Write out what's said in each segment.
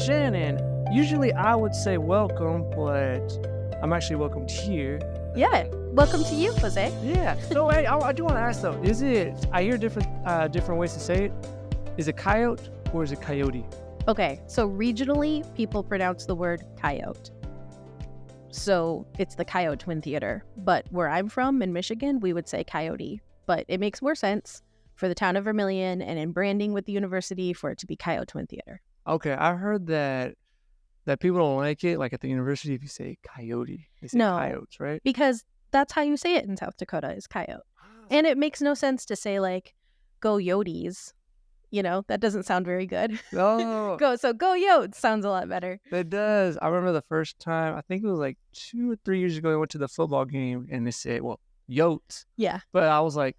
Shannon, usually I would say welcome, but I'm actually welcomed here. Yeah. Welcome to you, Jose. Yeah. So hey, I do want to ask though, I hear different ways to say it. Is it coyote or is it coyote? Okay, so regionally, people pronounce the word coyote. So it's the Coyote Twin Theater. But where I'm from in Michigan, we would say coyote. But it makes more sense for the town of Vermillion and in branding with the university for it to be Coyote Twin Theater. Okay, I heard that people don't like it. Like at the university, if you say coyote, they say No. coyotes, right? Because that's how you say it in South Dakota is coyote. And it makes no sense to say like, go Yotes. You know, that doesn't sound very good. Oh, Go Yotes sounds a lot better. it does. I remember the first time, I think it was like 2 or 3 years ago, I went to the football game and they said, well, Yotes. Yeah. But I was like,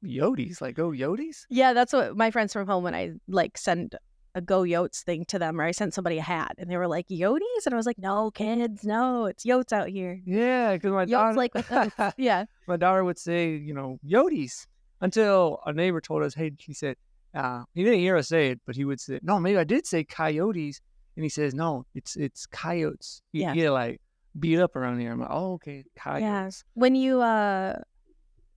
Yotes? Like, go Yotes? Yeah, that's what my friends from home, when I like send a go Yotes thing to them, or I sent somebody a hat and they were like, Yotes? And I was like, no, kids, no, it's Yotes out here. Yeah, because my Yotes daughter, like with oats. Yeah. my daughter would say, Yotes, until a neighbor told us, hey, he said, he didn't hear us say it, but he would say, no, maybe I did say coyotes. And he says, no, it's coyotes. You Yeah. get like beat up around here. I'm like, oh, okay, coyotes. Yeah. When you,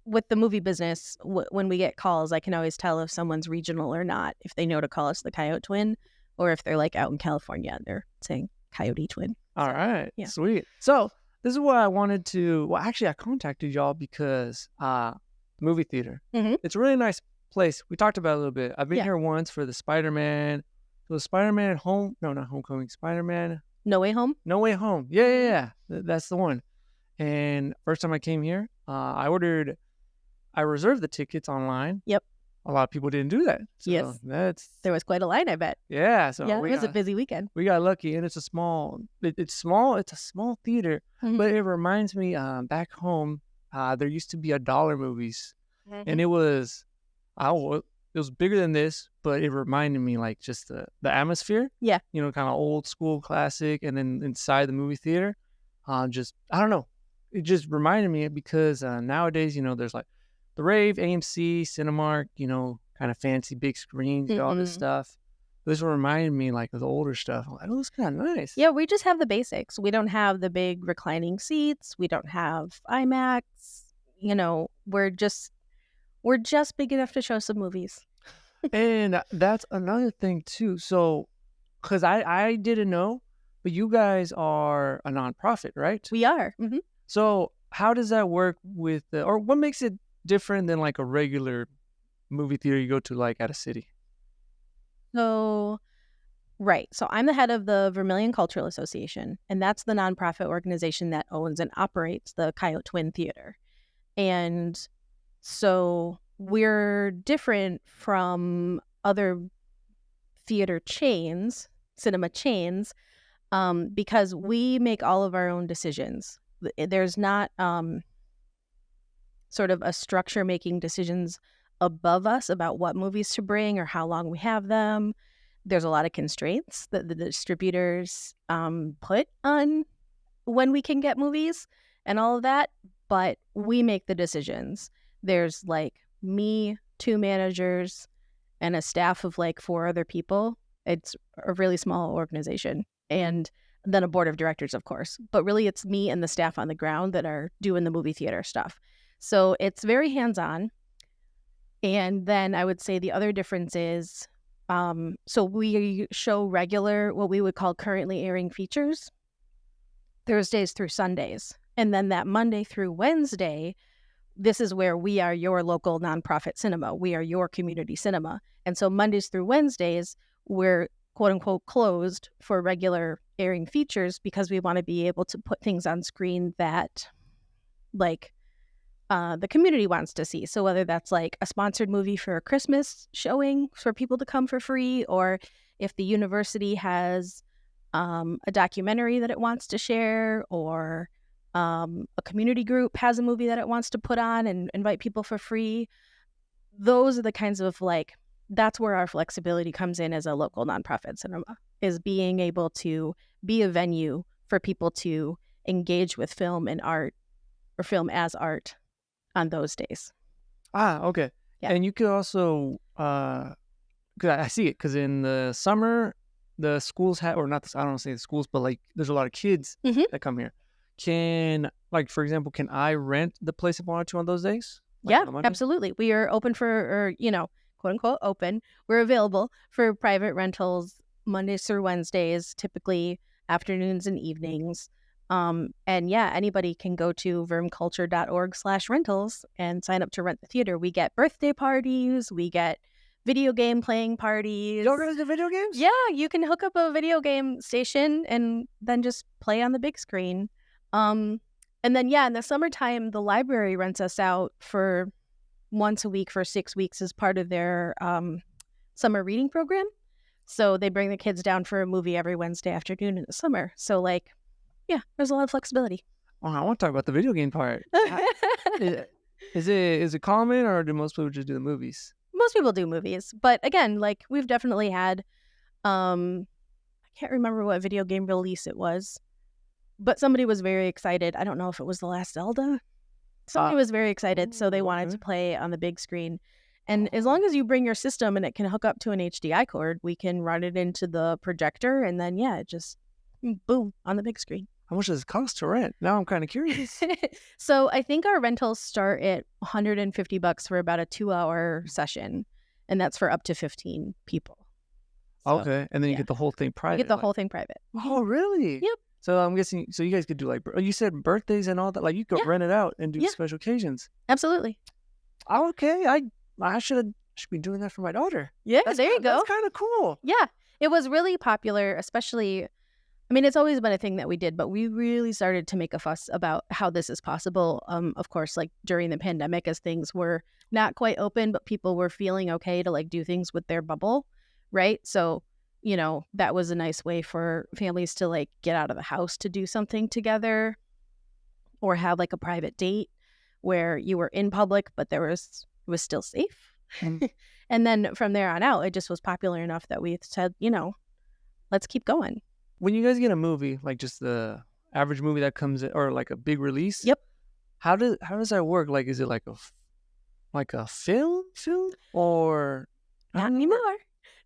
with the movie business, when we get calls, I can always tell if someone's regional or not, if they know to call us the Coyote Twin, or if they're like out in California, they're saying Coyote Twin. All right. Yeah. Sweet. So this is what I wanted to, well, actually I contacted y'all because movie theater. Mhm. It's a really nice place. We talked about it a little bit. I've been Yeah. here once for the Spider-Man. So Spider-Man not Homecoming, Spider-Man No Way Home? No Way Home. Yeah. That's the one. And first time I came here, I reserved the tickets online. Yep. A lot of people didn't do that. So Yes. that's, There was quite a line, I bet. yeah. So Yeah, it was a busy weekend. we got lucky, and it's a small theater, Mhm. but it reminds me back home, there used to be a dollar movies, and it was bigger than this, but it reminded me like just the atmosphere. Yeah. Kind of old school classic, and then inside the movie theater, just I don't know, it just reminded me because nowadays there's like the Rave, AMC, Cinemark, kind of fancy big screens, all this Mhm. stuff. This reminded me like of the older stuff. I'm like, oh, it's kind of nice. Yeah, we just have the basics. We don't have the big reclining seats. We don't have IMAX. We're just big enough to show some movies. And that's another thing too. So, because I didn't know, but you guys are a nonprofit, right? We are. Mhm. So how does that work or what makes it different than like a regular movie theater you go to like at a city? So, right. So I'm the head of the Vermillion Cultural Association, and that's the nonprofit organization that owns and operates the Coyote Twin Theater. And so we're different from other theater chains, cinema chains, because we make all of our own decisions. There's not sort of a structure making decisions above us about what movies to bring or how long we have them. There's a lot of constraints that the distributors put on when we can get movies and all of that, but we make the decisions. There's like me, 2 managers, and a staff of like 4 other people. It's a really small organization. And then a board of directors, of course. But really, it's me and the staff on the ground that are doing the movie theater stuff. So it's very hands-on. And then I would say the other difference is, so we show regular, what we would call currently airing features, Thursdays through Sundays. And then that Monday through Wednesday, this is where we are your local nonprofit cinema. We are your community cinema. And so Mondays through Wednesdays, we're quote unquote closed for regular airing features because we want to be able to put things on screen that like the community wants to see. So whether that's like a sponsored movie for a Christmas showing for people to come for free, or if the university has a documentary that it wants to share, or a community group has a movie that it wants to put on and invite people for free. Those are the kinds of like, that's where our flexibility comes in as a local nonprofit cinema, is being able to be a venue for people to engage with film and art, or film as art, on those days. Okay. Yeah. And you could also, 'cause I see it, because in the summer, the schools have, or not, I don't want to say the schools, but like there's a lot of kids Mhm. that come here. Can, like, for example, can I rent the place if I wanted to on those days? Like Yeah, on a Monday? absolutely. We are open for, or, quote unquote open. We're available for private rentals Mondays through Wednesdays, typically afternoons and evenings. And yeah, anybody can go to vermculture.org/rentals and sign up to rent the theater. We get birthday parties, we get video game playing parties. Y'all guys do video games? Yeah, you can hook up a video game station and then just play on the big screen. Um, and then, yeah, in the summertime, the library rents us out for once a week for 6 weeks as part of their summer reading program. So they bring the kids down for a movie every Wednesday afternoon in the summer. So, like, yeah, there's a lot of flexibility. Oh, I want to talk about the video game part. Is it common, or do most people just do the movies? Most people do movies, but again, like, we've definitely had, I can't remember what video game release it was, but somebody was very excited. I don't know if it was The Last Zelda. Somebody was very excited, so they wanted to play on the big screen. And as long as you bring your system and it can hook up to an HDI cord, we can run it into the projector, and then, yeah, it just boom on the big screen. How much does it cost to rent? Now I'm kind of curious. So I think our rentals start at $150 for about a 2-hour session, and that's for up to 15 people. So, Okay, and then you yeah. get the whole thing private. You get the like- whole thing private. Oh, really? Yep. So I'm guessing, so you guys could do like, you said birthdays and all that. Like you could Yeah. rent it out and do Yeah. special occasions. Absolutely. Oh, okay, I should be doing that for my daughter. Yeah, That's there you go. That's kind of cool. Yeah, it was really popular, especially, I mean, it's always been a thing that we did, but we really started to make a fuss about how this is possible. Of course, like during the pandemic, as things were not quite open, but people were feeling okay to like do things with their bubble, right? So, that was a nice way for families to like get out of the house to do something together, or have like a private date where you were in public, but it was still safe. Mm. And then from there on out, it just was popular enough that we said, let's keep going. When you guys get a movie, like just the average movie that comes in, or like a big release. Yep. How does that work? Like, is it like a film, or I Not don't know. anymore.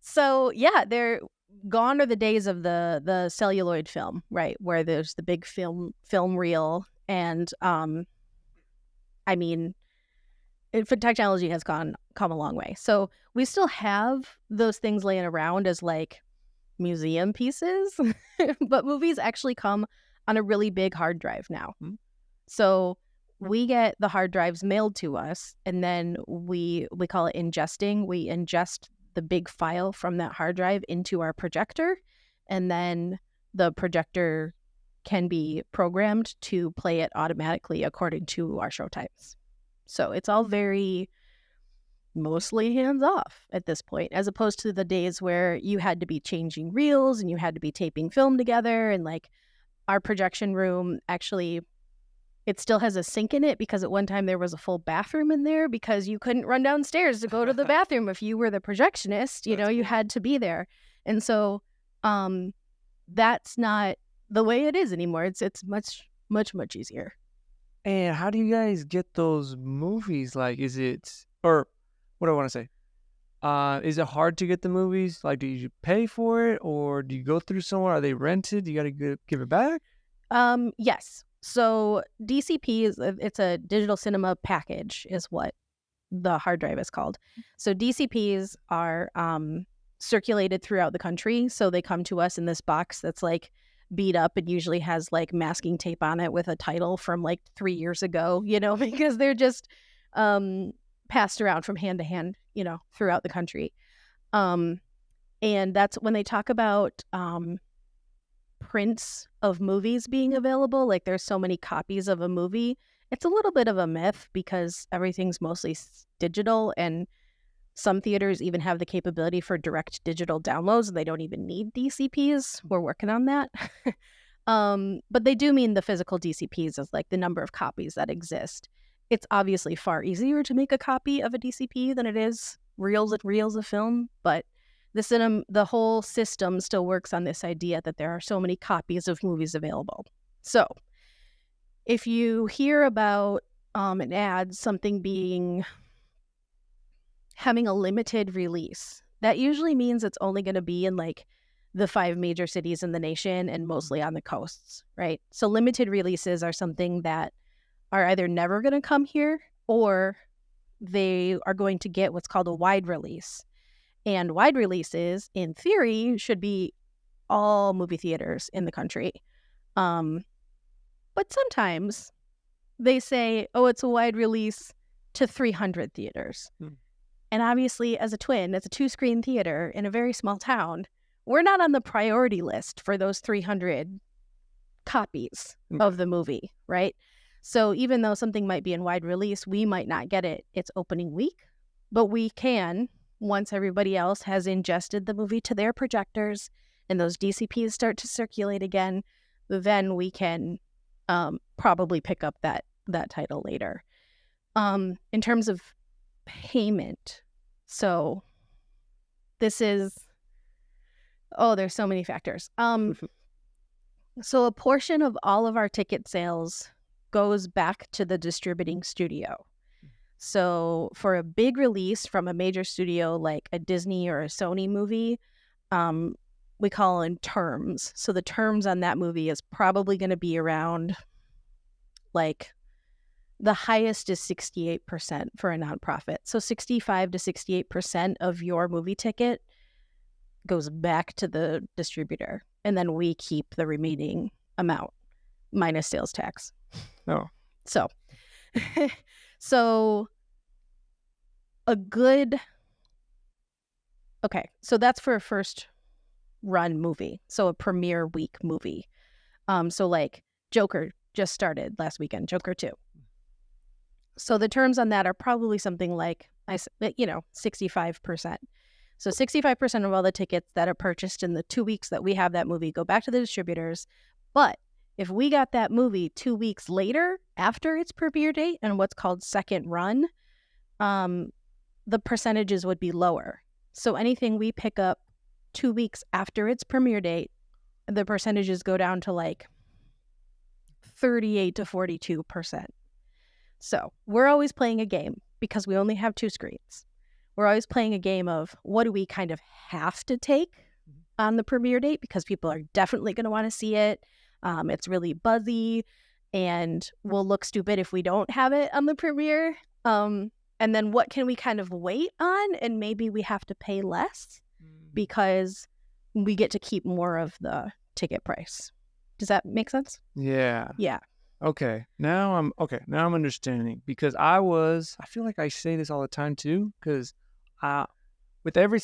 So yeah, they're gone are the days of the celluloid film, right? Where there's the big film reel, and I mean, technology has come a long way. So we still have those things laying around as like museum pieces, but movies actually come on a really big hard drive now. Hmm. So we get the hard drives mailed to us, and then we call it ingesting. We ingest the big file from that hard drive into our projector, and then the projector can be programmed to play it automatically according to our show times. So it's all very mostly hands off at this point, as opposed to the days where you had to be changing reels and you had to be taping film together. And like our projection room, actually, it still has a sink in it because at one time there was a full bathroom in there because you couldn't run downstairs to go to the bathroom if you were the projectionist. You That's cool. had to be there. And so that's not the way it is anymore. It's much easier. And how do you guys get those movies? Like, is it, or what do I want to say? Is it hard to get the movies? Like, do you pay for it, or do you go through somewhere? Are they rented? You got to give it back? Yes. So DCP it's a digital cinema package is what the hard drive is called. So DCPs are circulated throughout the country. So they come to us in this box that's like beat up and usually has like masking tape on it with a title from like 3 years ago, because they're just passed around from hand to hand, throughout the country. And that's when they talk about prints of movies being available, like there's so many copies of a movie. It's a little bit of a myth because everything's mostly digital, and some theaters even have the capability for direct digital downloads. They don't even need DCPs. We're working on that. But they do mean the physical DCPs as like the number of copies that exist. It's obviously far easier to make a copy of a DCP than it is reels and reels of film, but the whole system still works on this idea that there are so many copies of movies available. So if you hear about an ad, something having a limited release, that usually means it's only going to be in like the 5 major cities in the nation and mostly on the coasts, right? So limited releases are something that are either never going to come here or they are going to get what's called a wide release. And wide releases, in theory, should be all movie theaters in the country. But sometimes they say, oh, it's a wide release to 300 theaters. And obviously, as a twin, as a 2-screen theater in a very small town, we're not on the priority list for those 300 copies of the movie, right? So even though something might be in wide release, we might not get it its opening week, but we can, once everybody else has ingested the movie to their projectors and those DCPs start to circulate again, then we can probably pick up that title later. In terms of payment, so this is, there's so many factors. So a portion of all of our ticket sales goes back to the distributing studio. So for a big release from a major studio like a Disney or a Sony movie, we call in terms. So the terms on that movie is probably going to be around, like, the highest is 68% for a nonprofit. So 65 to 68% of your movie ticket goes back to the distributor. And then we keep the remaining amount minus sales tax. Oh. So, so so that's for a first run movie. So a premiere week movie. So like Joker just started last weekend, Joker 2. So the terms on that are probably something like, 65%. So 65% of all the tickets that are purchased in the 2 weeks that we have that movie go back to the distributors. But if we got that movie 2 weeks later after its premiere date and what's called second run, the percentages would be lower. So anything we pick up 2 weeks after its premiere date, the percentages go down to like 38 to 42%. So we're always playing a game because we only have 2 screens. We're always playing a game of what do we kind of have to take on the premiere date because people are definitely going to want to see it. It's really buzzy and we'll look stupid if we don't have it on the premiere. And then what can we kind of wait on? And maybe we have to pay less because we get to keep more of the ticket price. Does that make sense? Yeah. Yeah. Okay. Now I'm understanding because I feel like I say this all the time too because with every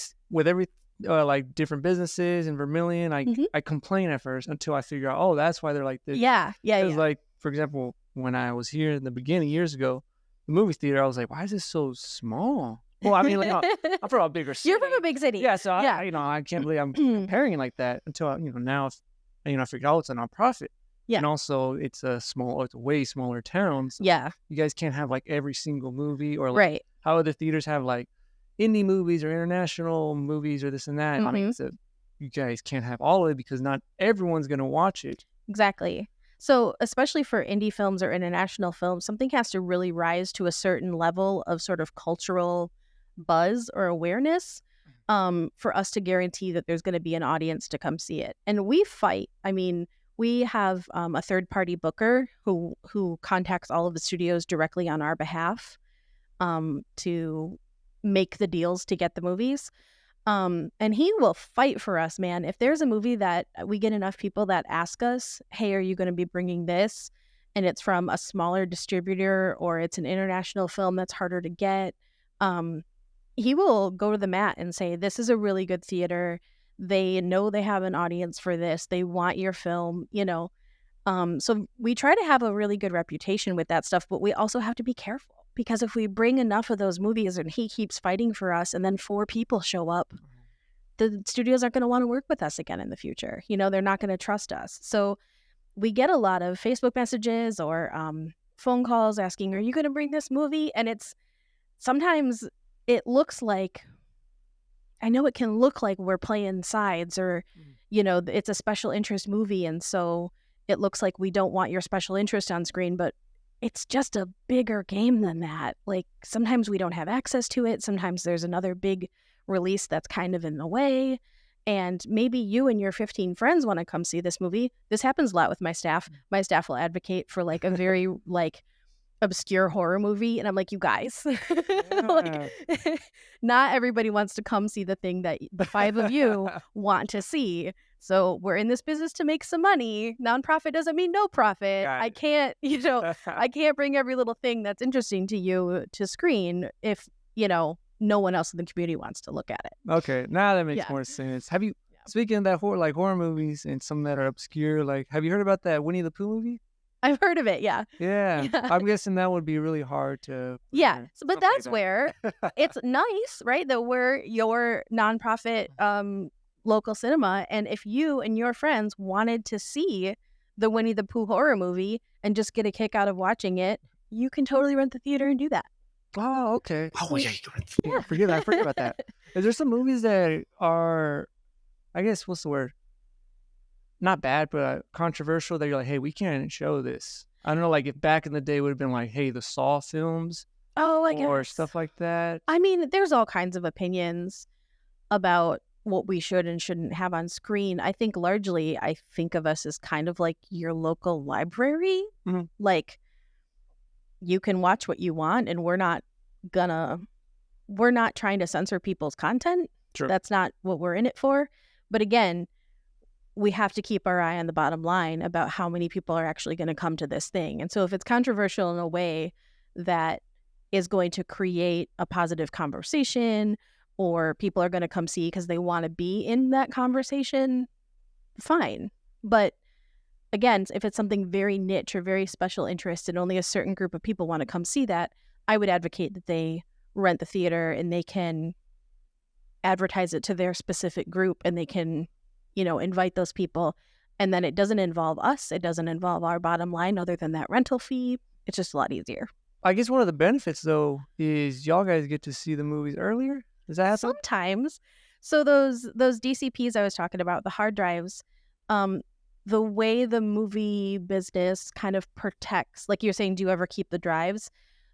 like different businesses in Vermillion, I complain at first until I figure out, oh, that's why they're like this. Yeah. Because like, for example, when I was here in the beginning years ago, the movie theater, I was like, why is this so small? Well, I mean, like, I'm from a bigger city. You're from a big city. Yeah, so I can't believe I'm comparing it like that until now, I figured out it's a nonprofit. Yeah. And also it's a way smaller town. So yeah. You guys can't have like every single movie or like right. how other theaters have like indie movies or international movies or this and that. I mean, so you guys can't have all of it because not everyone's going to watch it. Exactly. So especially for indie films or international films, something has to really rise to a certain level of sort of cultural buzz or awareness for us to guarantee that there's going to be an audience to come see it. And we fight. I mean, we have a third-party booker who contacts all of the studios directly on our behalf to make the deals to get the movies. And he will fight for us, man. If there's a movie that we get enough people that ask us, hey, are you going to be bringing this? And it's from a smaller distributor or it's an international film that's harder to get, he will go to the mat and say, this is a really good theater. They know they have an audience for this. They want your film, So we try to have a really good reputation with that stuff, but we also have to be careful because if we bring enough of those movies and he keeps fighting for us and then 4 people show up, the studios aren't going to want to work with us again in the future. They're not going to trust us. So we get a lot of Facebook messages or phone calls asking, are you going to bring this movie? And sometimes it looks like, I know it can look like we're playing sides or, it's a special interest movie. And so it looks like we don't want your special interest on screen, but it's just a bigger game than that. Like sometimes we don't have access to it. Sometimes there's another big release that's kind of in the way. and maybe you and your 15 friends want to come see this movie. This happens a lot with my staff. My staff will advocate for like a very like obscure horror movie, and I'm like, you guys, Yeah. like, not everybody wants to come see the thing that the 5 of you want to see. So we're in this business to make some money. Nonprofit doesn't mean no profit. Got I it. can't, I can't bring every little thing that's interesting to you to screen if, no one else in the community wants to look at it. Okay, now that makes Yeah. more sense. Have you, Yeah. speaking of that horror movies and some that are obscure, like, have you heard about that Winnie the Pooh movie? I've heard of it. Yeah. Yeah, Yeah. I'm guessing that would be really hard to put in Yeah. there. But Something like that's where it's nice, right? That we're your nonprofit local cinema. And if you and your friends wanted to see the Winnie the Pooh horror movie and just get a kick out of watching it, you can totally rent the theater and do that. Oh, okay. Oh, yeah, Yeah. I forget about that. Is there some movies that are, I guess, what's the word? Not bad, but controversial that you're like, hey, we can't show this. I don't know, like if back in the day would have been like, hey, the Saw films Oh, I or guess. stuff like that. I mean, there's all kinds of opinions about what we should and shouldn't have on screen. I think largely I think of us as kind of like your local library. Mhm. Like, you can watch what you want, and we're not trying to censor people's content. Sure. That's not what we're in it for. But again, we have to keep our eye on the bottom line about how many people are actually going to come to this thing. And so if it's controversial in a way that is going to create a positive conversation, or people are going to come see because they want to be in that conversation, fine. But again, if it's something very niche or very special interest and only a certain group of people want to come see that, I would advocate that they rent the theater and they can advertise it to their specific group, and they can, invite those people. And then it doesn't involve us. It doesn't involve our bottom line other than that rental fee. It's just a lot easier. I guess one of the benefits though is y'all guys get to see the movies earlier. Does that happen? Sometimes. So those DCPs I was talking about, the hard drives, the way the movie business kind of protects, like you're saying, do you ever keep the drives?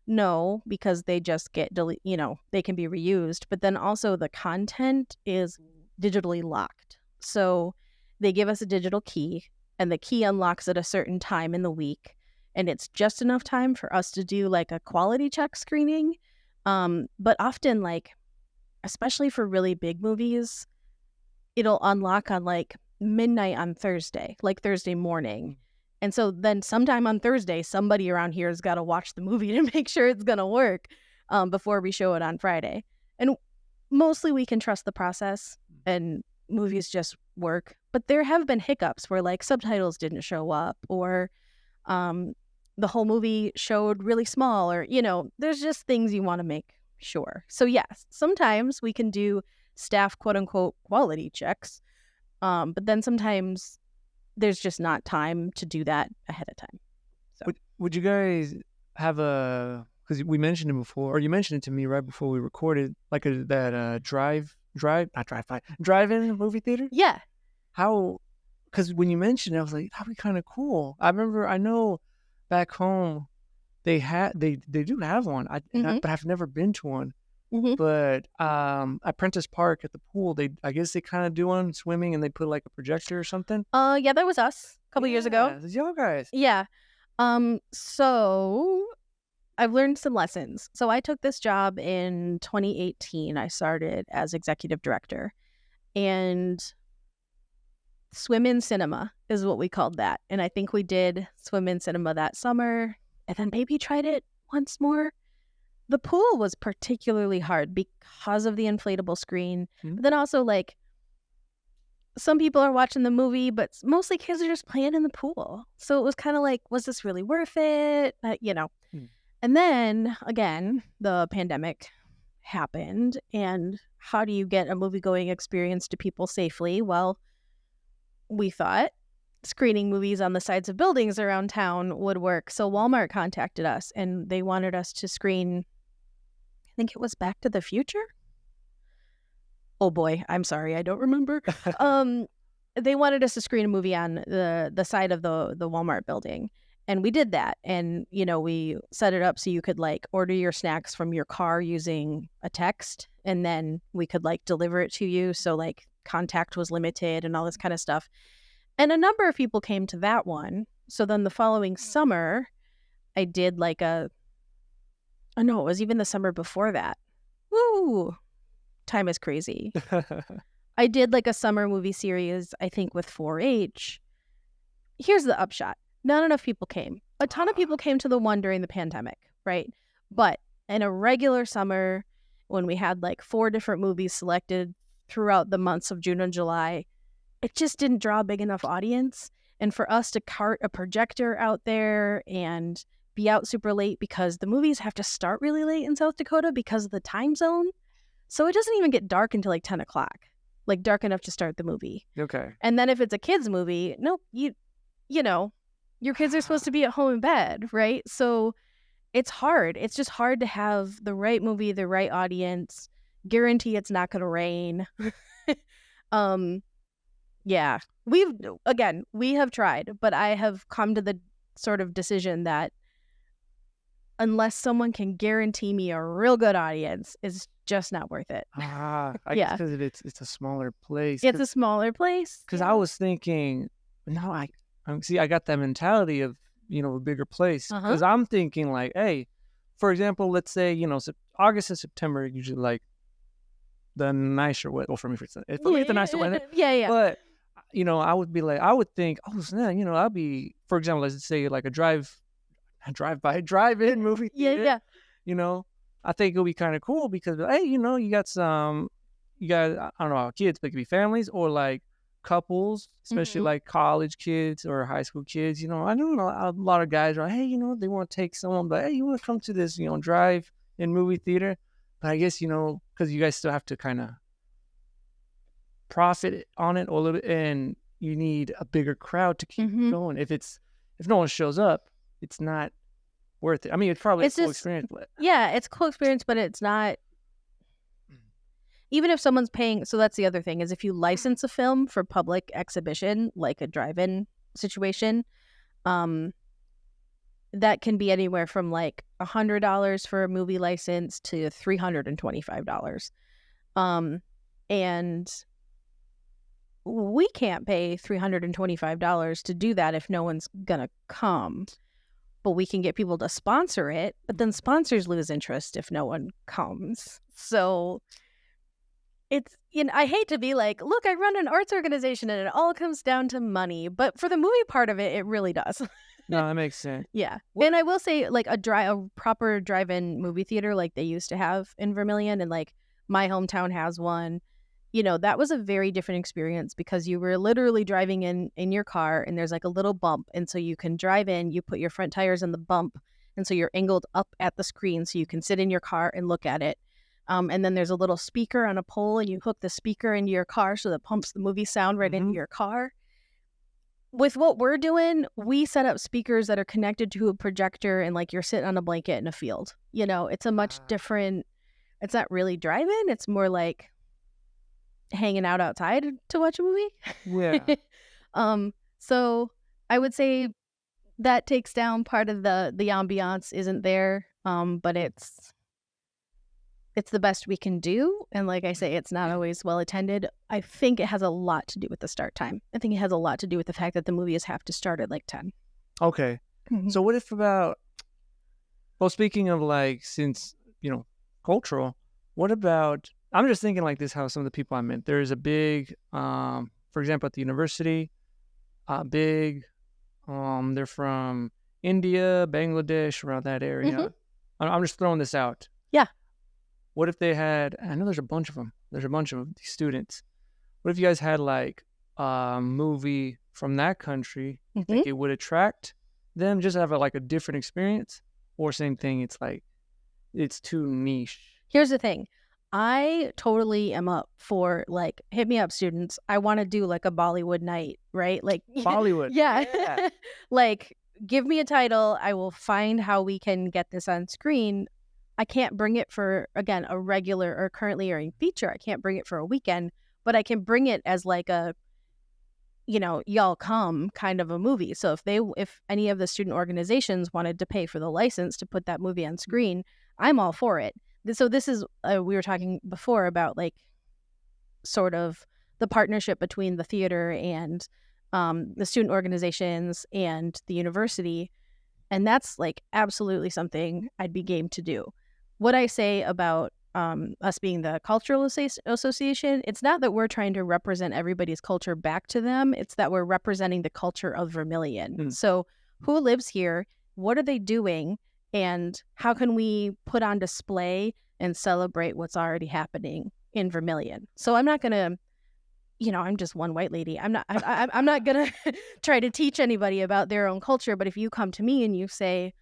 No, because they just get they can be reused. But then also the content is digitally locked. So they give us a digital key, and the key unlocks at a certain time in the week. And it's just enough time for us to do like a quality check screening. But often, like, especially for really big movies, it'll unlock on like midnight on Thursday, like Thursday morning. And so then sometime on Thursday, somebody around here has got to watch the movie to make sure it's going to work before we show it on Friday. And mostly we can trust the process and movies just work. But there have been hiccups where like subtitles didn't show up, or the whole movie showed really small, or, there's just things you want to make sure. So yes, sometimes we can do staff quote unquote quality checks. But then sometimes there's just not time to do that ahead of time. So Would you guys have because we mentioned it before, or you mentioned it to me right before we recorded, like drive-in movie theater? yeah. Because when you mentioned it, I was like, that'd be kind of cool. I know back home they do have one, but I've never been to one. Mhm. But at Prentice Park at the pool, I guess they kind of do one swimming, and they put like a projector or something. Yeah, that was us a couple years ago. Yeah, it was y'all guys. Yeah. So I've learned some lessons. So I took this job in 2018. I started as executive director, and swim in cinema is what we called that. And I think we did swim in cinema that summer, and then maybe tried it once more. The pool was particularly hard because of the inflatable screen. Mhm. But then also, like, some people are watching the movie, but mostly kids are just playing in the pool. So it was kind of like, was this really worth it? And then, again, the pandemic happened. And how do you get a movie-going experience to people safely? Well, we thought screening movies on the sides of buildings around town would work. So Walmart contacted us, and they wanted us to screen, I think it was Back to the Future. Oh boy, I'm sorry, I don't remember. They wanted us to screen a movie on the side of the Walmart building. And we did that. And, we set it up so you could like order your snacks from your car using a text, and then we could like deliver it to you. So like contact was limited and all this kind of stuff. And a number of people came to that one. So then the following summer, I did like oh no, it was even the summer before that. Woo! Time is crazy. I did like a summer movie series, I think, with 4-H. Here's the upshot. Not enough people came. A ton of people came to the one during the pandemic, right? But in a regular summer, when we had like 4 different movies selected throughout the months of June and July, it just didn't draw a big enough audience. And for us to cart a projector out there and be out super late, because the movies have to start really late in South Dakota because of the time zone. So it doesn't even get dark until like 10 o'clock, like dark enough to start the movie. Okay. And then if it's a kid's movie, nope, you know, your kids are supposed to be at home in bed, right? So it's hard. It's just hard to have the right movie, the right audience, guarantee it's not going to rain. Yeah, we have tried, but I have come to the sort of decision that unless someone can guarantee me a real good audience, it's just not worth it. I Yeah. guess because it's a smaller place. It's a smaller place. Because I was thinking, no, see, I got that mentality of, a bigger place. Because I'm thinking like, hey, for example, let's say, August and September are usually like the nicer weather. Well, for me, it's the nicer weather. Yeah. But, I would be like, I would think, oh, snap, I'll be, for example, let's say like a drive-in movie theater. Yeah. I think it'll be kind of cool because, hey, you got I don't know how kids, but it could be families or like couples, especially like college kids or high school kids. I know a lot of guys are like, hey, they want to take someone, but hey, you want to come to this, drive-in movie theater. But I guess, because you guys still have to kind of profit on it a little bit, and you need a bigger crowd to keep going. If no one shows up, it's not worth it. I mean, it's probably a cool experience. But... Yeah, it's a cool experience, but it's not. Even if someone's paying, so that's the other thing, is if you license a film for public exhibition, like a drive-in situation, that can be anywhere from like $100 for a movie license to $325. And we can't pay $325 to do that if no one's gonna come. But we can get people to sponsor it, but then sponsors lose interest if no one comes. So it's, I hate to be like, look, I run an arts organization and it all comes down to money. But for the movie part of it, it really does. No, that makes sense. Yeah. And I will say, like, a proper drive-in movie theater like they used to have in Vermillion, and like my hometown has one. That was a very different experience because you were literally driving in your car and there's like a little bump. And so you can drive in, you put your front tires in the bump. And so you're angled up at the screen so you can sit in your car and look at it. And then there's a little speaker on a pole and you hook the speaker into your car so that pumps the movie sound right into your car. With what we're doing, we set up speakers that are connected to a projector and like you're sitting on a blanket in a field. It's a much different, it's not really drive-in. It's more like hanging out outside to watch a movie. Yeah. So I would say that takes down part of the ambiance isn't there. But it's the best we can do. And like I say, it's not always well attended. I think it has a lot to do with the start time. I think it has a lot to do with the fact that the movies have to start at like 10. Okay. So what if about, well, speaking of like, since, cultural, what about, I'm just thinking like this, how some of the people I met, there's a big, for example, at the university, they're from India, Bangladesh, around that area. I'm just throwing this out. Yeah. What if they had, I know there's a bunch of them. There's a bunch of these students. What if you guys had like a movie from that country? You think it would attract them just to have like a different experience? Or same thing, it's like, it's too niche? Here's the thing. I totally am up for like, hit me up, students. I want to do like a Bollywood night, right? Like Bollywood. Yeah. Like, give me a title. I will find how we can get this on screen. I can't bring it for, again, a regular or currently airing feature. I can't bring it for a weekend, but I can bring it as like a, y'all come kind of a movie. So if any of the student organizations wanted to pay for the license to put that movie on screen, I'm all for it. So this is, we were talking before about like sort of the partnership between the theater and the student organizations and the university. And that's like absolutely something I'd be game to do. What I say about us being the cultural association, it's not that we're trying to represent everybody's culture back to them. It's that we're representing the culture of Vermillion. Mm. So who lives here? What are they doing? And how can we put on display and celebrate what's already happening in Vermillion? So I'm not going to, I'm just one white lady. I'm not going to try to teach anybody about their own culture. But if you come to me and you say,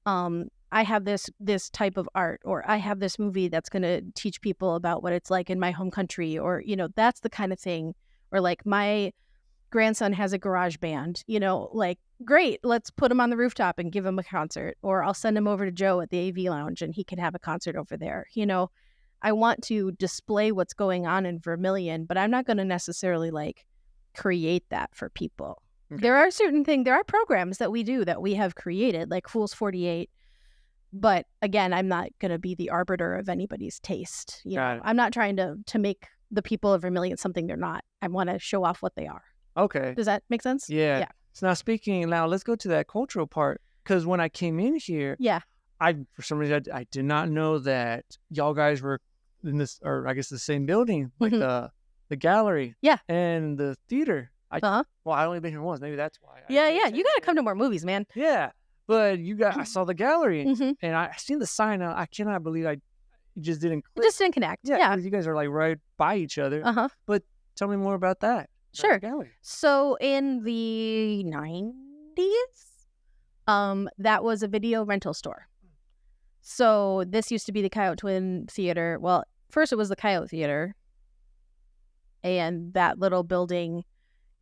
I have this type of art, or I have this movie that's going to teach people about what it's like in my home country, or, that's the kind of thing. Or like my grandson has a garage band, like, great, let's put him on the rooftop and give him a concert. Or I'll send him over to Joe at the AV Lounge and he can have a concert over there. I want to display what's going on in Vermillion, but I'm not going to necessarily like create that for people. Okay. There are programs that we do that we have created, like Fools 48. But again, I'm not going to be the arbiter of anybody's taste. I'm not trying to make the people of Vermillion something they're not. I want to show off what they are. Okay. Does that make sense? Yeah. So now let's go to that cultural part. Because when I came in here, for some reason, I did not know that y'all guys were in this, or I guess the same building, like the gallery and the theater. Well, I only been here once. Maybe that's why. You got to come to more movies, man. Yeah. But I saw the gallery and I seen the sign. I cannot believe it just didn't click. It just didn't connect. Yeah. You guys are like right by each other. But tell me more about that. Sure. So in the 90s, that was a video rental store. So this used to be the Coyote Twin Theater. Well, first it was the Coyote Theater. And that little building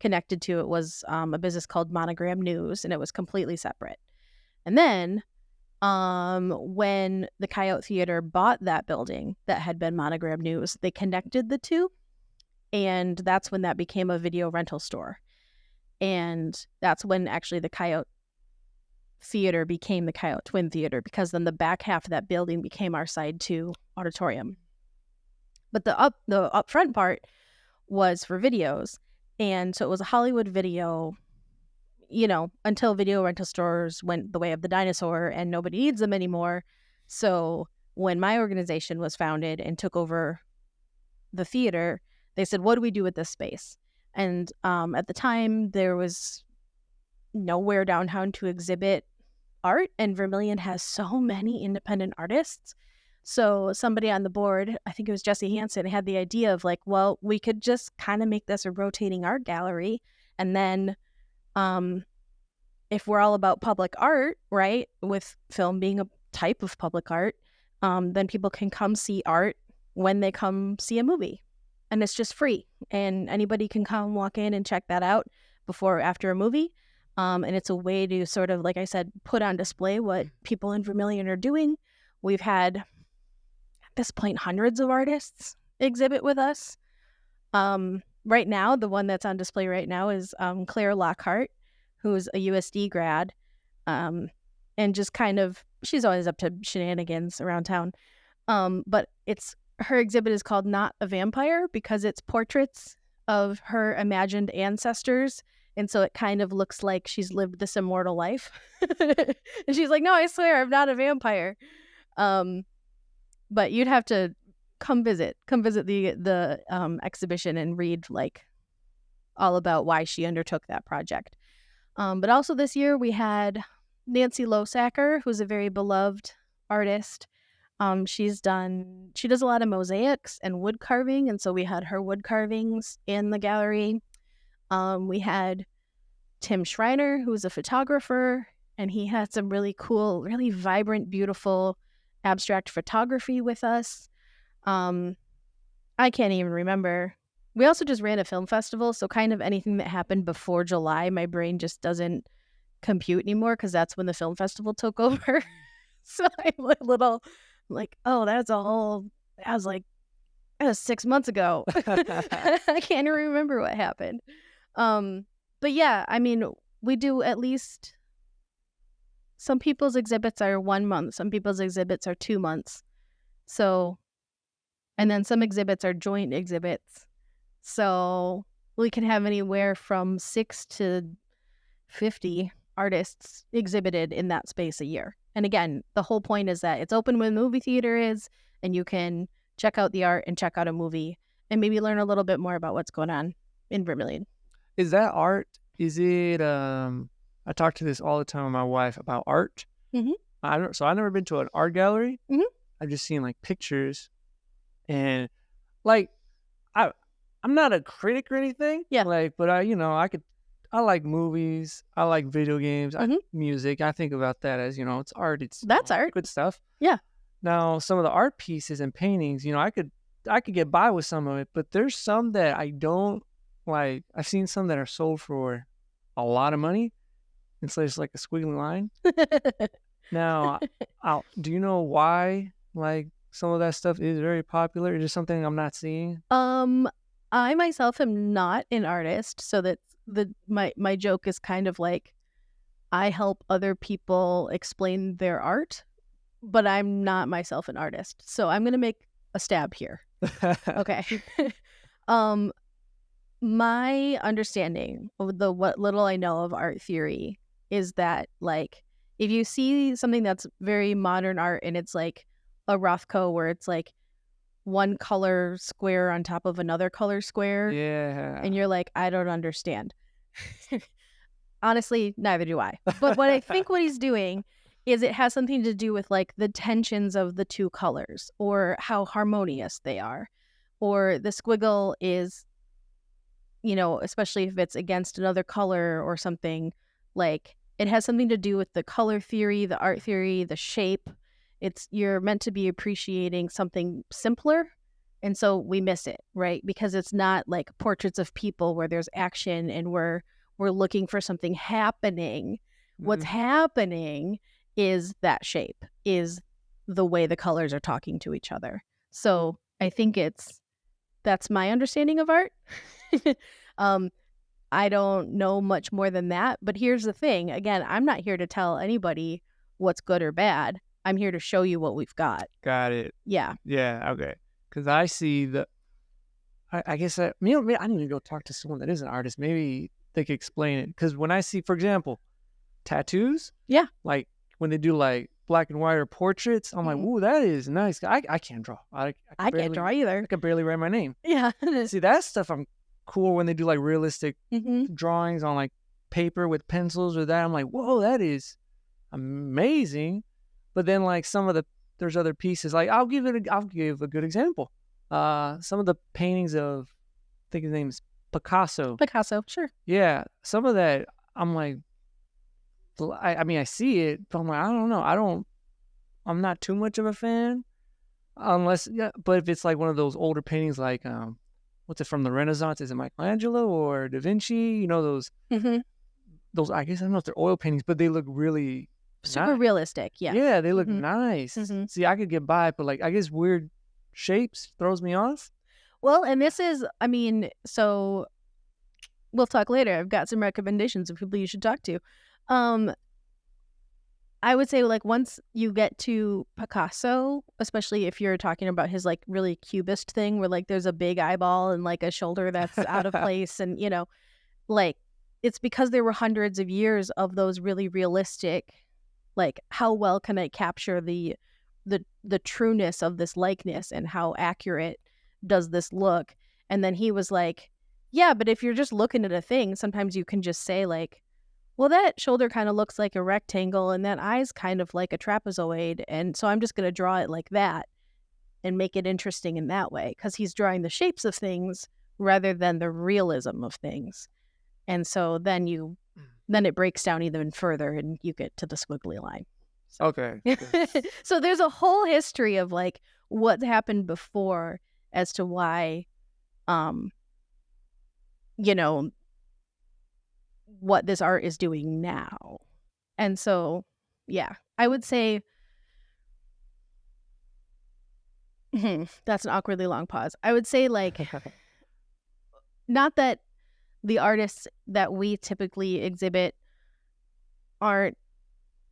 connected to it was a business called Monogram News, and it was completely separate. And then when the Coyote Theater bought that building that had been Monogram News, they connected the two. And that's when that became a video rental store. And that's when actually the Coyote Theater became the Coyote Twin Theater, because then the back half of that building became our Side 2 auditorium. But the up front part was for videos. And so it was a Hollywood video, until video rental stores went the way of the dinosaur and nobody needs them anymore. So when my organization was founded and took over the theater, they said, what do we do with this space? And at the time, there was nowhere downtown to exhibit art, and Vermillion has so many independent artists. So somebody on the board, I think it was Jesse Hansen, had the idea of like, well, we could just kind of make this a rotating art gallery. And then if we're all about public art, right, with film being a type of public art, then people can come see art when they come see a movie. And it's just free. And anybody can come walk in and check that out before or after a movie. And it's a way to sort of, like I said, put on display what people in Vermillion are doing. We've had, at this point, hundreds of artists exhibit with us. Right now, the one that's on display right now is Claire Lockhart, who's a USD grad. And just kind of, she's always up to shenanigans around town. But her exhibit is called Not a Vampire, because it's portraits of her imagined ancestors. And so it kind of looks like she's lived this immortal life. And she's like, no, I swear, I'm not a vampire. But you'd have to come visit the exhibition and read like all about why she undertook that project. But also this year we had Nancy Losacker, who's a very beloved artist. She does a lot of mosaics and wood carving, and so we had her wood carvings in the gallery. We had Tim Schreiner, who's a photographer, and he had some really cool, really vibrant, beautiful abstract photography with us. I can't even remember. We also just ran a film festival, so kind of anything that happened before July, my brain just doesn't compute anymore, because that's when the film festival took over. So I'm a little like, oh, that was 6 months ago. I can't even remember what happened. But yeah, I mean, we do at least, some people's exhibits are 1 month, some people's exhibits are 2 months. So, and then some exhibits are joint exhibits. So we can have anywhere from 6 to 50 artists exhibited in that space a year. And again, the whole point is that it's open when the movie theater is, and you can check out the art and check out a movie and maybe learn a little bit more about what's going on in Vermillion. Is that art? Is it? I talk to this all the time with my wife about art. Mhm. So I've never been to an art gallery. Mhm. I've just seen like pictures, and like I I'm not a critic or anything. Yeah. Like, but I like movies. I like video games. Mhm. Music. I think about that as it's art. It's That's art. good stuff. Yeah. Now, some of the art pieces and paintings, I could get by with some of it, but there's some that I don't like. I've seen some that are sold for a lot of money. It's just like a squiggly line. Now, do you know why like some of that stuff is very popular? Is it something I'm not seeing? I myself am not an artist, so that my joke is kind of like I help other people explain their art, but I'm not myself an artist. So I'm going to make a stab here. Okay. um my understanding of what little I know of art theory is that like if you see something that's very modern art and it's like a Rothko where it's like one color square on top of another color square Yeah. and you're like, I don't understand. Honestly, neither do I. But what I think what he's doing is it has something to do with like the tensions of the two colors or how harmonious they are. Or the squiggle is, especially if it's against another color or something, like it has something to do with the color theory, the art theory, the shape. You're meant to be appreciating something simpler. And so we miss it, right? Because it's not like portraits of people where there's action and we're looking for something happening. What's happening is that shape, is the way the colors are talking to each other. So I think that's my understanding of art. I don't know much more than that, but here's the thing. Again, I'm not here to tell anybody what's good or bad. I'm here to show you what we've got. Got it. Yeah. Yeah. Okay. Because I see I guess I need to go talk to someone that is an artist. Maybe they could explain it. Because when I see, for example, tattoos, Yeah. like when they do like black and white or portraits, I'm like, ooh, that is nice. I can't draw. I can't draw either. I can barely write my name. Yeah. See, that stuff I'm cool when they do like realistic Mm-hmm. drawings on like paper with pencils or that. I'm like, whoa, that is amazing. But then like there's other pieces. Like I'll give a good example. Some of the paintings of, I think his name is Picasso. Picasso, sure. Yeah, some of that I'm like, I mean I see it, but I'm like, I don't know. I'm not too much of a fan, unless But if it's like one of those older paintings, like what's it from the Renaissance? Is it Michelangelo or Da Vinci? Those. Mm-hmm. Those, I guess I don't know if they're oil paintings, but they look really super realistic. Yeah. Yeah, they look Mhm. nice. Mhm. See, I could get by, but like I guess weird shapes throws me off. Well, and this is, so we'll talk later. I've got some recommendations of people you should talk to. I would say like once you get to Picasso, especially if you're talking about his like really cubist thing where like there's a big eyeball and like a shoulder that's out of place and like it's because there were hundreds of years of those really realistic, like how well can I capture the trueness of this likeness and how accurate does this look? And then he was like, yeah, but if you're just looking at a thing, sometimes you can just say like, well, that shoulder kind of looks like a rectangle and that eye's kind of like a trapezoid. And so I'm just going to draw it like that and make it interesting in that way because he's drawing the shapes of things rather than the realism of things. And so then it breaks down even further and you get to the squiggly line. So. Okay. So there's a whole history of like what happened before as to why, what this art is doing now. And so, yeah, I would say that's an awkwardly long pause. I would say like, not that the artists that we typically exhibit aren't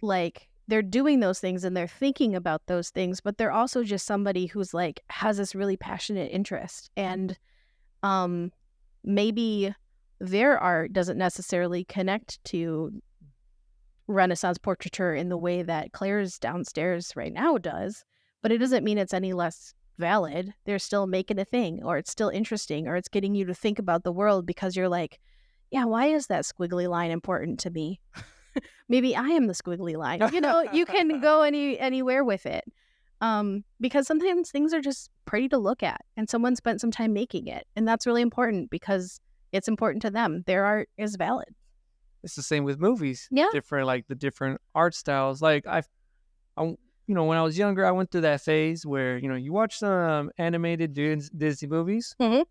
like, they're doing those things and they're thinking about those things, but they're also just somebody who's like has this really passionate interest. And maybe their art doesn't necessarily connect to Renaissance portraiture in the way that Claire's downstairs right now does, but it doesn't mean it's any less valid. They're still making a thing, or it's still interesting, or it's getting you to think about the world because you're like, yeah, why is that squiggly line important to me? Maybe I am the squiggly line. You can go anywhere with it. Because sometimes things are just pretty to look at, and someone spent some time making it, and that's really important because it's important to them. Their art is valid. It's the same with movies. Yeah. Different, like the different art styles. Like when I was younger, I went through that phase where you watch some animated Disney movies, Mhm.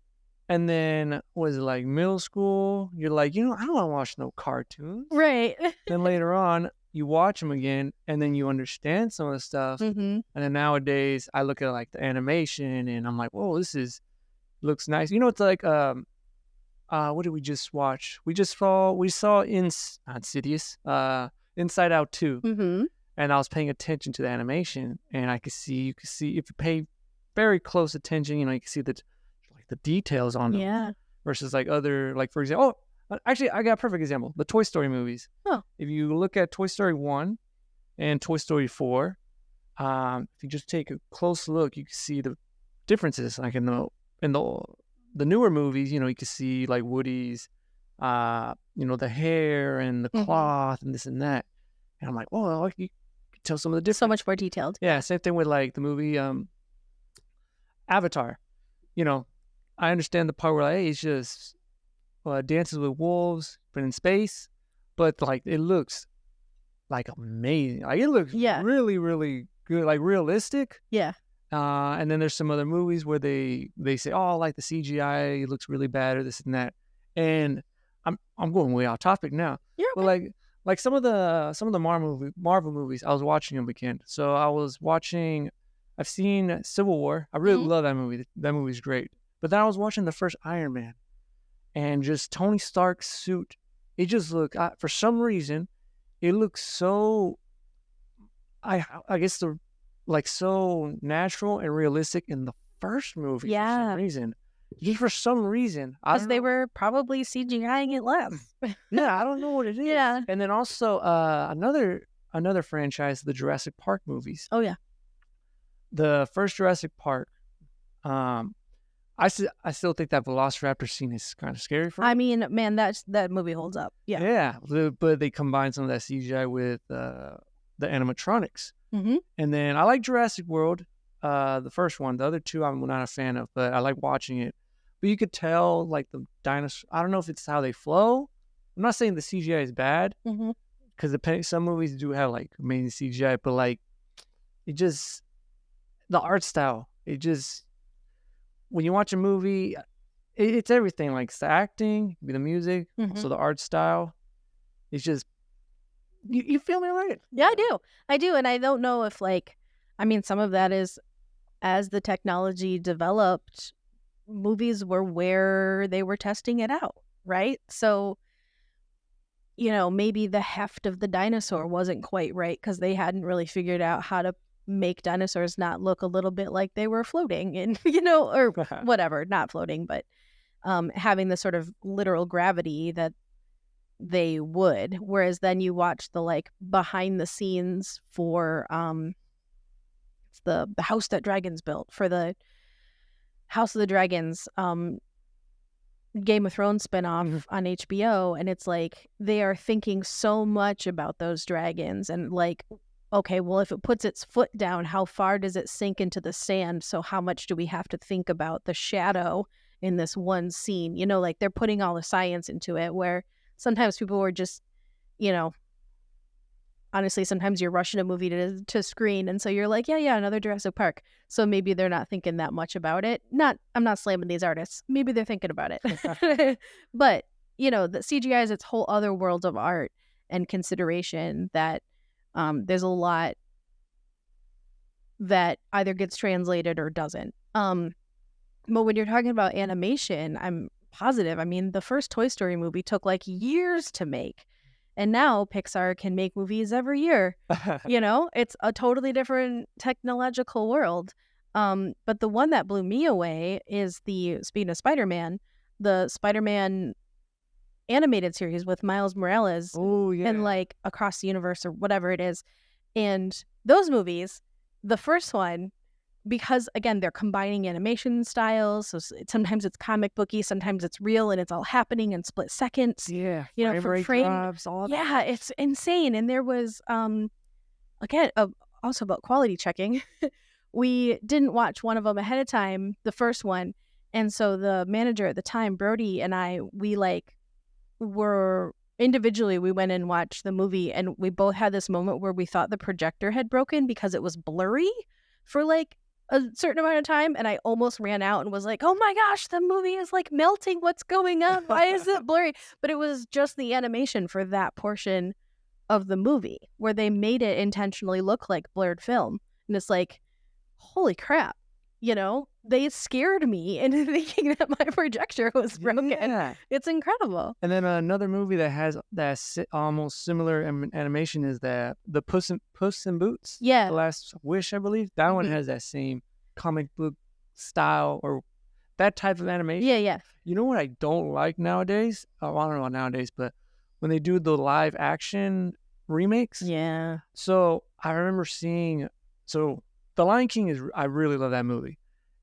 and then was it like middle school? You're like, I don't want to watch no cartoons. Right. Then later on, you watch them again, and then you understand some of the stuff. Mm-hmm. And then nowadays, I look at like the animation, and I'm like, whoa, looks nice. It's like what did we just watch? We saw Insidious, Inside Out 2. Mm-hmm. And I was paying attention to the animation, and you could see if you pay very close attention, you can see the details on them. Yeah. Versus like other, like for example, actually I got a perfect example: the Toy Story movies. Oh. If you look at Toy Story 1 and Toy Story 4, if you just take a close look, you can see the differences. Like in the newer movies, you can see like Woody's, the hair and the cloth and this and that. And I'm like, oh, you can tell some of the difference. So much more detailed. Yeah, same thing with like the movie Avatar. I understand the part where like, hey, it's just dances with wolves, but in space. But like it looks like amazing. Like it looks really, really good, like realistic. Yeah. And then there's some other movies where they say, oh, like the CGI looks really bad or this and that. And I'm going way off topic now. Yeah. But like some of the Marvel movies, I was watching them again. So I've seen Civil War. I really love that movie. That movie's great. But then I was watching the first Iron Man, and just Tony Stark's suit. It just looked, for some reason, it looks so, I guess so natural and realistic in the first movie. Yeah. For some reason. Just for some reason. Because they were probably CGIing it less. Yeah, I don't know what it is. Yeah. And then also another franchise, the Jurassic Park movies. Oh, yeah. The first Jurassic Park, I still think that Velociraptor scene is kind of scary for me. I mean, man, that movie holds up. Yeah. Yeah, but they combine some of that CGI with the animatronics. Mm-hmm. And then I like Jurassic World, the first one. The other two I'm not a fan of, but I like watching it. But you could tell, like, the dinosaur. I don't know if it's how they flow. I'm not saying the CGI is bad, because some movies do have like amazing CGI, but like, the art style. When you watch a movie, it's everything. Like, it's the acting, the music, also the art style. It's just, you feel me, right? Yeah, I do, and I don't know if some of that is as the technology developed. Movies were where they were testing it out, right? So, maybe the heft of the dinosaur wasn't quite right because they hadn't really figured out how to make dinosaurs not look a little bit like they were floating and, or whatever, not floating, but having the sort of literal gravity that they would. Whereas then you watch the behind the scenes for it's the house that dragons built, for the House of the Dragons Game of Thrones spinoff on HBO, and it's like they are thinking so much about those dragons and okay, well, if it puts its foot down, how far does it sink into the sand? So how much do we have to think about the shadow in this one scene? They're putting all the science into it, where sometimes people were just, honestly, sometimes you're rushing a movie to screen, and so you're like, yeah, another Jurassic Park. So maybe they're not thinking that much about it. I'm not slamming these artists. Maybe they're thinking about it. But, the CGI is its whole other world of art and consideration that there's a lot that either gets translated or doesn't. But when you're talking about animation, I'm positive. I mean, the first Toy Story movie took years to make. And now Pixar can make movies every year. It's a totally different technological world. But the one that blew me away is speaking of Spider-Man, the Spider-Man animated series with Miles Morales Oh and yeah. like Across the Universe or whatever it is. And those movies, the first one, because again they're combining animation styles, so sometimes it's comic booky, sometimes it's real, and it's all happening in split seconds. Yeah. You know, Frame for rate frame, drops, all that. yeah, it's insane. And there was again also about quality checking. We didn't watch one of them ahead of time, the first one, and so the manager at the time, Brody, and I, we like were individually, we went and watched the movie, and we both had this moment where we thought the projector had broken because it was blurry for like a certain amount of time, and I almost ran out and was like, oh my gosh, the movie is like melting, what's going on, why is it blurry? But it was just the animation for that portion of the movie where they made it intentionally look like blurred film. And it's like, holy crap, you know, they scared me into thinking that my projector was broken. Yeah. It's incredible. And then another movie that has almost similar animation is the Puss in Boots. Yeah. The Last Wish, I believe. That one Mhm. has that same comic book style or that type of animation. Yeah, yeah. You know what I don't like nowadays? Oh, I don't know about nowadays, but when they do the live action remakes. Yeah. So I remember seeing, so The Lion King is, I really love that movie.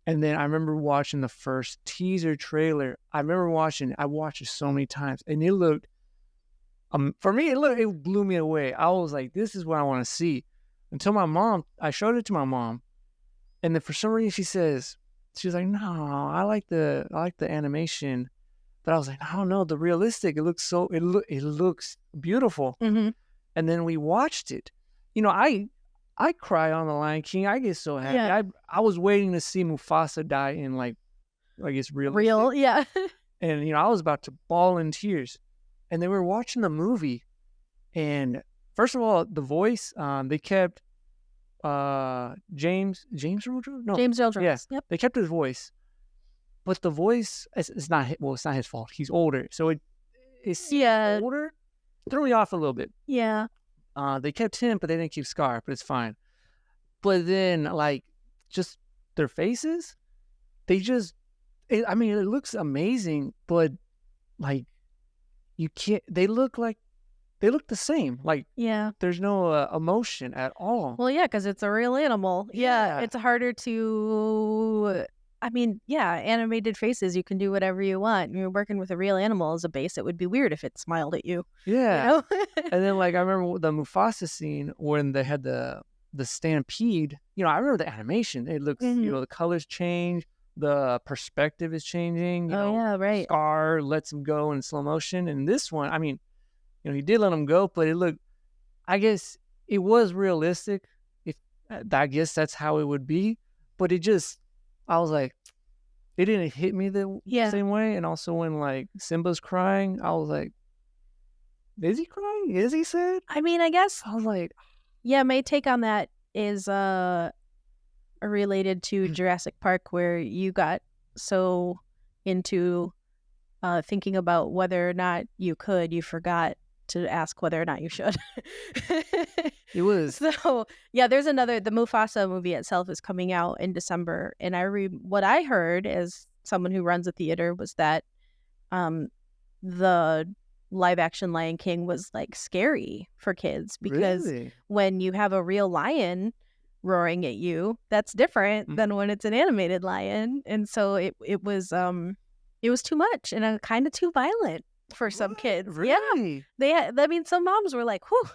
And then I remember watching the first teaser trailer. I watched it so many times, and it looked, for me, it blew me away. I was like, this is what I want to see. Until I showed it to my mom, and then for some reason she was like, no, I like the animation, but I was like, I don't know, the realistic. It looks beautiful. Mm-hmm. And then we watched it. You know, I cry on The Lion King. I get so happy. Yeah. I was waiting to see Mufasa die in like, I guess Real, yeah. and you know, I was about to bawl in tears. And then we were watching the movie, and first of all, the voice, they kept James Earl Jones? No. James Earl Jones. Yeah. Yep. They kept his voice. But the voice, it's not his fault. He's older. So it's Yeah. older. Threw me off a little bit. Yeah. They kept him, but they didn't keep Scar, but it's fine. But then, like, just their faces, it looks amazing, but like, they look the same. Like, Yeah. there's no emotion at all. Well, yeah, because it's a real animal. Yeah. It's harder to, animated faces, you can do whatever you want. You're working with a real animal as a base. It would be weird if it smiled at you. Yeah. You know? And then, like, I remember the Mufasa scene when they had the stampede. You know, I remember the animation. It looks, you know, the colors change, the perspective is changing. You know, yeah, right. Scar lets him go in slow motion. And this one, I mean, you know, he did let him go, but I guess it was realistic. I guess that's how it would be. But I was like, it didn't hit me the same way. And also when like Simba's crying, I was like, is he crying? Is he sad? I mean, I guess. I was like, yeah, my take on that is related to Jurassic Park, where you got so into thinking about whether or not you forgot to ask whether or not you should. It was. So, yeah, there's the Mufasa movie itself is coming out in December. And what I heard as someone who runs a theater was that the live action Lion King was like scary for kids because Really? when you have a real lion roaring at you, that's different than when it's an animated lion. And so it was too much and kind of too violent for some kids. Really? Yeah. Some moms were like, whew,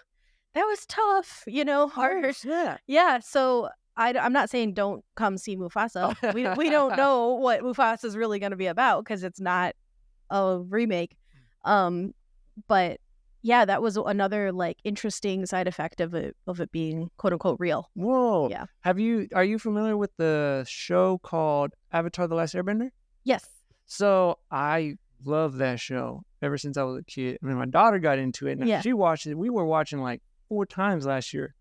that was tough, you know, hard. Yeah. Yeah. So I'm not saying don't come see Mufasa. We don't know what Mufasa is really going to be about because it's not a remake. But yeah, that was another like interesting side effect of it being quote unquote real. Whoa. Yeah. Are you familiar with the show called Avatar: The Last Airbender? Yes. So I love that show ever since I was a kid. I mean, my daughter got into it and she watched it. We were watching like 4 times last year.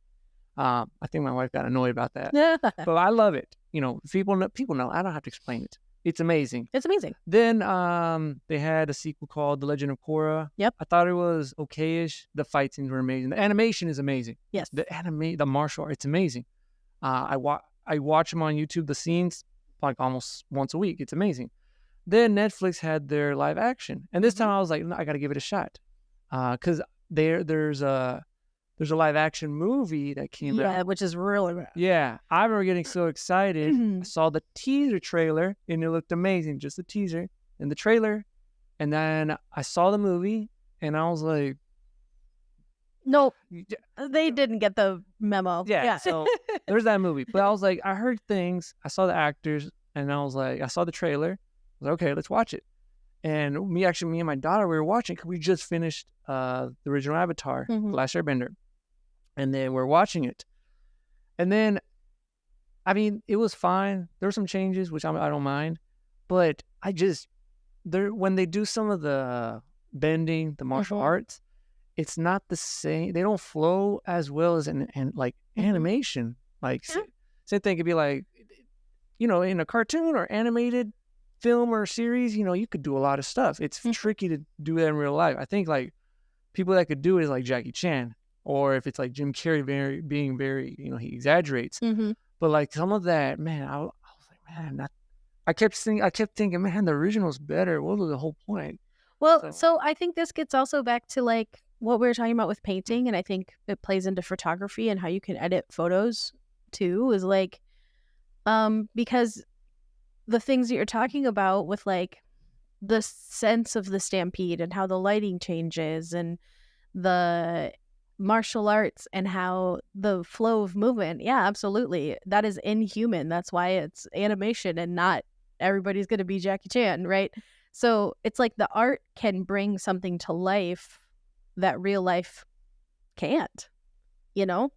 I think my wife got annoyed about that, but I love it. You know, people know. I don't have to explain it. It's amazing. It's amazing. Then they had a sequel called The Legend of Korra. Yep. I thought it was okay-ish. The fight scenes were amazing. The animation is amazing. Yes. The martial art, it's amazing. I watch them on YouTube, the scenes, like almost once a week. It's amazing. Then Netflix had their live action, and this Mhm. time I was like, no, I got to give it a shot, because there's a live action movie that came out. Yeah, which is really bad. Yeah, I remember getting so excited. I saw the teaser trailer and it looked amazing, just the teaser and the trailer. And then I saw the movie and I was like, Nope, "Y- they didn't get the memo. yeah." Yeah. So there's that movie. But I was like, I heard things, I saw the actors, and I was like, I saw the trailer. I was like, okay, let's watch it. And me and my daughter, we were watching because we just finished the original Avatar, The Mhm. Last Airbender. And then we're watching it. And then I mean, it was fine. There were some changes, which I don't mind, but I just there when they do some of the bending, the martial Mhm. arts, it's not the same. They don't flow as well as like Mhm. animation. Like Yeah. same thing could be like, in a cartoon or animated film or series. You could do a lot of stuff. It's Mhm. tricky to do that in real life. I think like people that could do it is like Jackie Chan, or if it's like Jim Carrey, being very, he exaggerates. Mhm. But like some of that, man, I was like, man, I kept thinking, man, the original's better. What was the whole point? Well, So so I think this gets also back to like what we were talking about with painting, and I think it plays into photography and how you can edit photos too. Is like, because the things that you're talking about with like the sense of the stampede and how the lighting changes and the martial arts and how the flow of movement. Yeah, absolutely. That is inhuman. That's why it's animation and not everybody's going to be Jackie Chan, right? So it's like the art can bring something to life that real life can't, you know?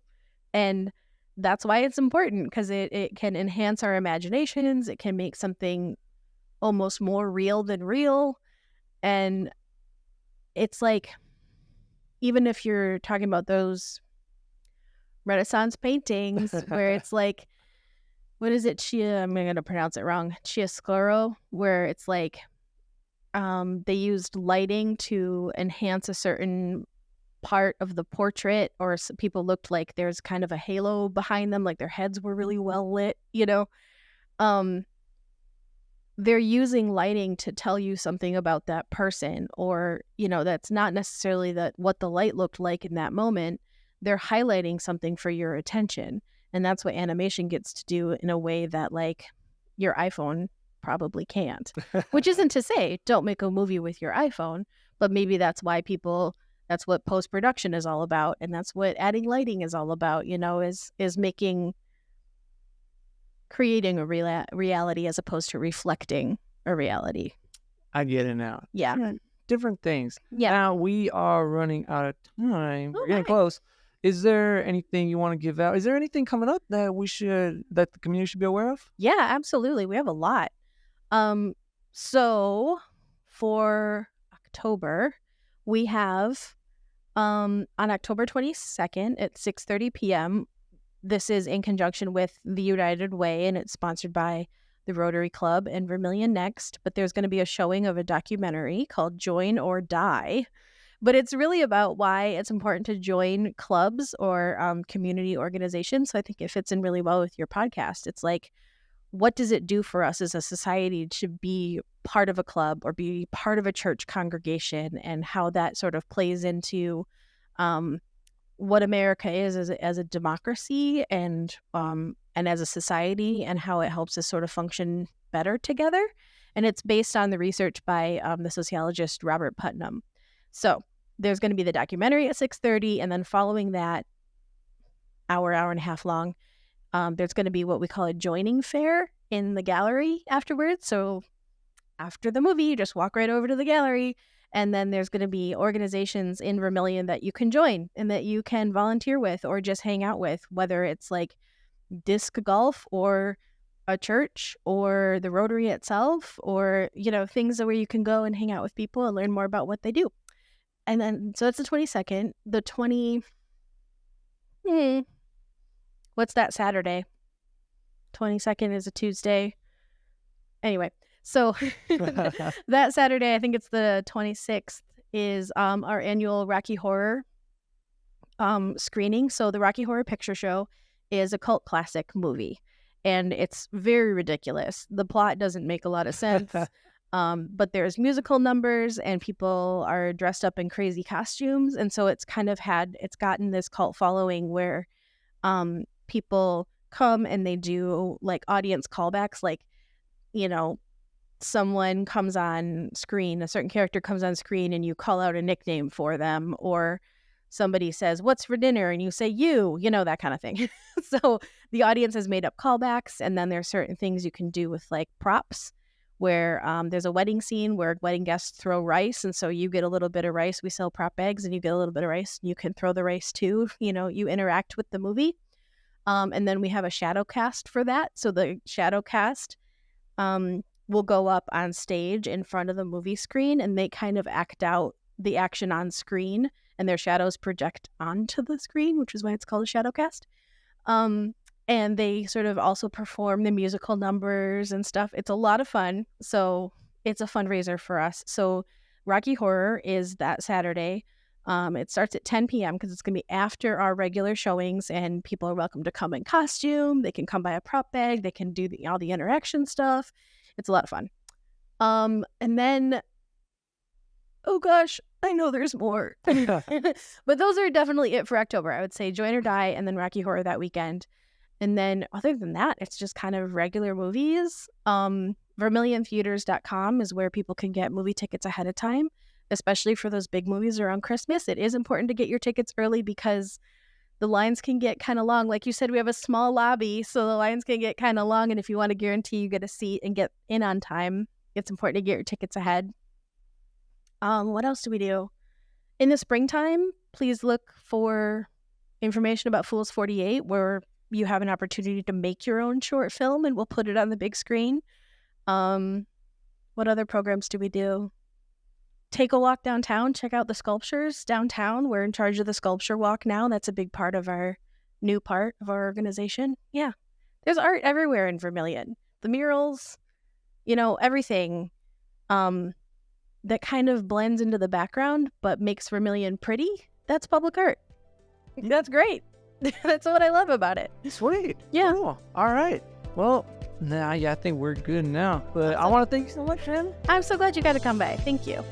And that's why it's important because it can enhance our imaginations. It can make something almost more real than real. And it's like, even if you're talking about those Renaissance paintings where it's like, what is it? I'm going to pronounce it wrong. Chiaroscuro, where it's like they used lighting to enhance a certain part of the portrait, or people looked like there's kind of a halo behind them, like their heads were really well lit. Um, they're using lighting to tell you something about that person, or that's not necessarily what the light looked like in that moment. They're highlighting something for your attention, and that's what animation gets to do in a way that like your iPhone probably can't. Which isn't to say don't make a movie with your iPhone, but maybe that's what post-production is all about, and that's what adding lighting is all about, is creating a reality as opposed to reflecting a reality. I get it now. Yeah. Different things. Yeah. Now we are running out of time. Oh, We're getting my. close. Is there anything you want to give out? Is there anything coming up that that the community should be aware of? Yeah, absolutely. We have a lot. So for October, we have on October 22nd at 6:30 p.m. This is in conjunction with the United Way, and it's sponsored by the Rotary Club and Vermillion Next. But there's going to be a showing of a documentary called Join or Die. But it's really about why it's important to join clubs or community organizations. So I think it fits in really well with your podcast. It's like, what does it do for us as a society to be part of a club or be part of a church congregation, and how that sort of plays into what America is as a democracy and as a society, and how it helps us sort of function better together. And it's based on the research by the sociologist Robert Putnam. So there's going to be the documentary at 6:30, and then following that, hour and a half long, there's going to be what we call a joining fair in the gallery afterwards. So after the movie, you just walk right over to the gallery, and then there's going to be organizations in Vermillion that you can join and that you can volunteer with or just hang out with, whether it's like disc golf or a church or the Rotary itself, or, things where you can go and hang out with people and learn more about what they do. And then, so that's the 22nd. The what's that Saturday? 22nd is a Tuesday. Anyway, so that Saturday, I think it's the 26th, is our annual Rocky Horror screening. So the Rocky Horror Picture Show is a cult classic movie, and it's very ridiculous. The plot doesn't make a lot of sense. But there's musical numbers and people are dressed up in crazy costumes. And so it's gotten this cult following where people come and they do like audience callbacks, like, you know, someone comes on screen, a certain character comes on screen and you call out a nickname for them, or somebody says, "What's for dinner?" and you say, you know, that kind of thing. So the audience has made up callbacks, and then there's certain things you can do with like props where there's a wedding scene where wedding guests throw rice, and so you get a little bit of rice. We sell prop bags and you get a little bit of rice. You can throw the rice too. You know, you interact with the movie. And then we have a shadow cast for that. So the shadow cast will go up on stage in front of the movie screen and they kind of act out the action on screen and their shadows project onto the screen, which is why it's called a shadow cast. And they sort of also perform the musical numbers and stuff. It's a lot of fun. So it's a fundraiser for us. So Rocky Horror is that Saturday. It starts at 10 p.m. because it's going to be after our regular showings, and people are welcome to come in costume. They can come buy a prop bag. They can do all the interaction stuff. It's a lot of fun. And then, oh gosh, I know there's more. But those are definitely it for October. I would say Join or Die and then Rocky Horror that weekend. And then other than that, it's just kind of regular movies. VermillionTheaters.com is where people can get movie tickets ahead of time, especially for those big movies around Christmas. It is important to get your tickets early because the lines can get kind of long. Like you said, we have a small lobby, so the lines can get kind of long. And if you want to guarantee you get a seat and get in on time, it's important to get your tickets ahead. What else do we do? In the springtime, please look for information about Fools 48, where you have an opportunity to make your own short film and we'll put it on the big screen. What other programs do we do? Take a walk downtown, check out the sculptures downtown. We're in charge of the sculpture walk now. That's a big part of our new part of our organization. Yeah, there's art everywhere in Vermillion. The murals, you know, everything that kind of blends into the background but makes Vermillion pretty. That's public art. That's great. That's what I love about it. Sweet. Yeah. Cool. All right. Well, I think we're good now. But I want to thank you so much, Shannon. I'm so glad you got to come by. Thank you.